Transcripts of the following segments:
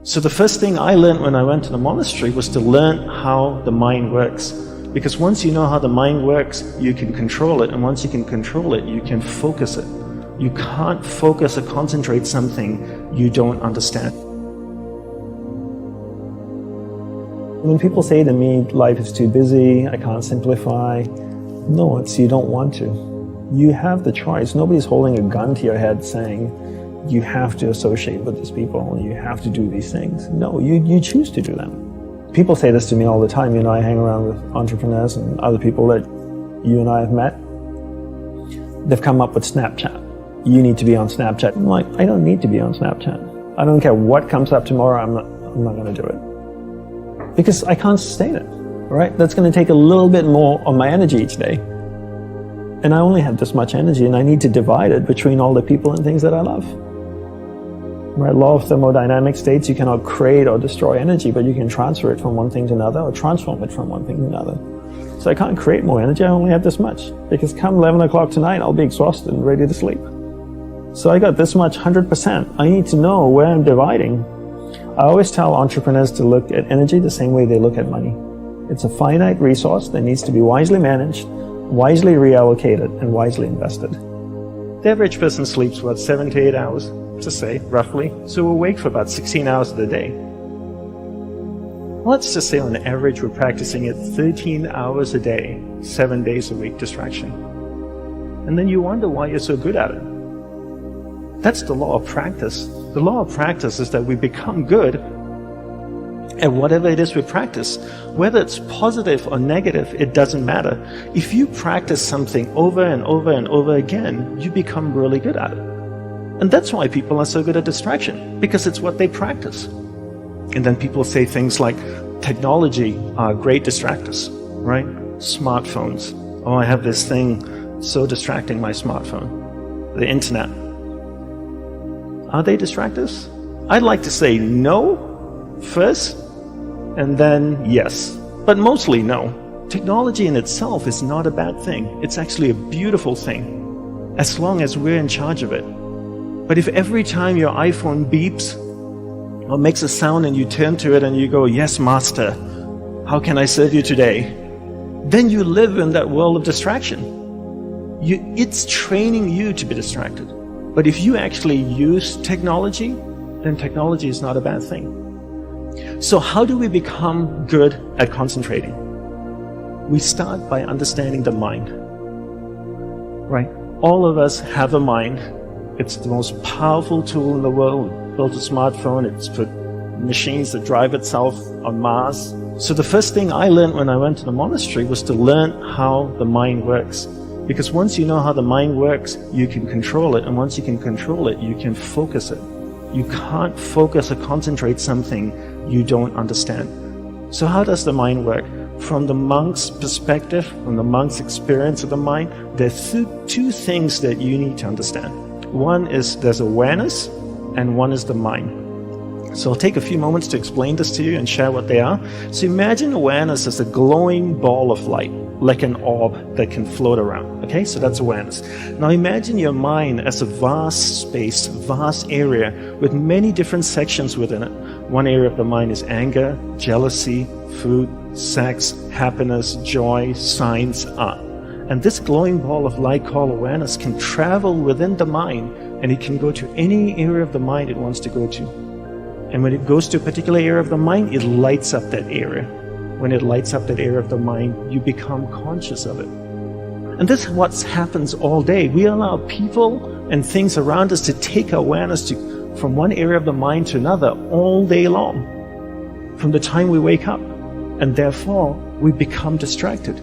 So the first thing I learned when I went to the monastery was to learn how the mind works. Because once you know how the mind works, you can control it. And once you can control it, you can focus it. You can't focus or concentrate something you don't understand. When people say to me, life is too busy, I can't simplify, no, it's you don't want to. You have the choice. Nobody's holding a gun to your head saying, you have to associate with these people, you have to do these things. No, you choose to do them. People say this to me all the time. You know, I hang around with entrepreneurs and other people that you and I have met. They've come up with Snapchat. You need to be on Snapchat. I'm like, I don't need to be on Snapchat. I don't care what comes up tomorrow, I'm not going to do it. Because I can't sustain it, right? That's going to take a little bit more of my energy each day. And I only have this much energy, and I need to divide it between all the people and things that I love. Right? Law of thermodynamics states you cannot create or destroy energy, but you can transfer it from one thing to another or transform it from one thing to another. So I can't create more energy, I only have this much. Because come 11 o'clock tonight, I'll be exhausted and ready to sleep. So I got this much, 100%. I need to know where I'm dividing. I always tell entrepreneurs to look at energy the same way they look at money. It's a finite resource that needs to be wisely managed, wisely reallocated, and wisely invested. The average person sleeps, what, 7 to 8 hours, to say, roughly. So we're awake for about 16 hours of the day. Let's just say on average we're practicing it 13 hours a day, 7 days a week, distraction. And then you wonder why you're so good at it. That's the law of practice. The law of practice is that we become good at whatever it is we practice. Whether it's positive or negative, it doesn't matter. If you practice something over and over and over again, you become really good at it. And that's why people are so good at distraction, because it's what they practice. And then people say things like, technology are great distractors, right? Smartphones. Oh, I have this thing, so distracting, my smartphone. The internet. Are they distractors? I'd like to say no first, and then yes. But mostly no. Technology in itself is not a bad thing. It's actually a beautiful thing, as long as we're in charge of it. But if every time your iPhone beeps or makes a sound and you turn to it and you go, yes, master, how can I serve you today? Then you live in that world of distraction. It's training you to be distracted. But if you actually use technology, then technology is not a bad thing. So how do we become good at concentrating? We start by understanding the mind. Right? All of us have a mind. It's the most powerful tool in the world. We built a smartphone, it's put machines that drive itself on Mars. So the first thing I learned when I went to the monastery was to learn how the mind works. Because once you know how the mind works, you can control it. And once you can control it, you can focus it. You can't focus or concentrate something you don't understand. So how does the mind work? From the monk's perspective, from the monk's experience of the mind, there's two things that you need to understand. One is there's awareness, and one is the mind. So I'll take a few moments to explain this to you and share what they are. So imagine awareness as a glowing ball of light, like an orb that can float around. Okay, so that's awareness. Now imagine your mind as a vast space, vast area with many different sections within it. One area of the mind is anger, jealousy, food, sex, happiness, joy, science, art. And this glowing ball of light called awareness can travel within the mind, and it can go to any area of the mind it wants to go to. And when it goes to a particular area of the mind, it lights up that area. When it lights up that area of the mind, you become conscious of it. And this is what happens all day. We allow people and things around us to take awareness from one area of the mind to another all day long, from the time we wake up. And therefore, we become distracted.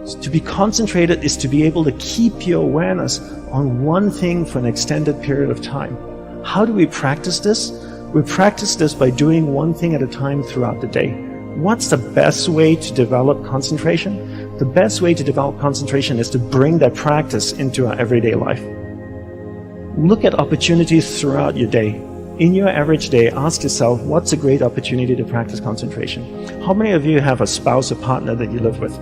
To be concentrated is to be able to keep your awareness on one thing for an extended period of time. How do we practice this? We practice this by doing one thing at a time throughout the day. What's the best way to develop concentration? The best way to develop concentration is to bring that practice into our everyday life. Look at opportunities throughout your day. In your average day, ask yourself, what's a great opportunity to practice concentration? How many of you have a spouse or partner that you live with?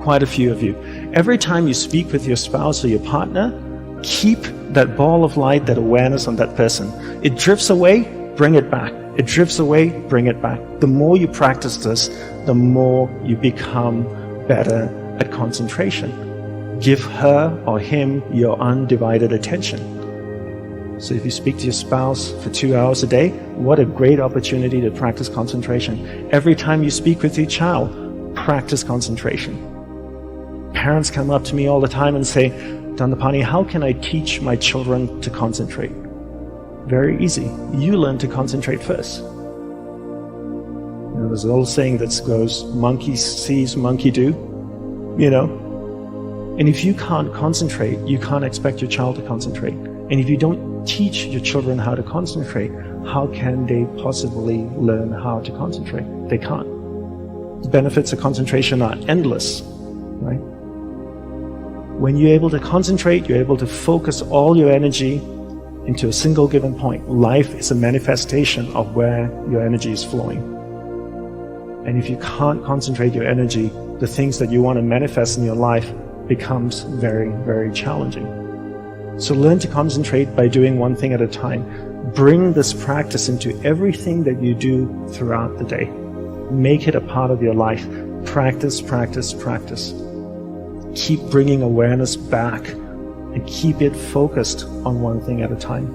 Quite a few of you. Every time you speak with your spouse or your partner, keep that ball of light, that awareness on that person. It drifts away, bring it back. It drifts away, bring it back. The more you practice this, the more you become better at concentration. Give her or him your undivided attention. So if you speak to your spouse for 2 hours a day, what a great opportunity to practice concentration. Every time you speak with your child, practice concentration. Parents come up to me all the time and say, Dandapani, how can I teach my children to concentrate? Very easy. You learn to concentrate first. There's an old saying that goes, monkey sees, monkey do, And if you can't concentrate, you can't expect your child to concentrate. And if you don't teach your children how to concentrate, how can they possibly learn how to concentrate? They can't. The benefits of concentration are endless, right? When you're able to concentrate, you're able to focus all your energy into a single given point. Life is a manifestation of where your energy is flowing. And if you can't concentrate your energy, the things that you want to manifest in your life becomes very, very challenging. So learn to concentrate by doing one thing at a time. Bring this practice into everything that you do throughout the day. Make it a part of your life. Practice, practice, practice. Keep bringing awareness back and keep it focused on one thing at a time.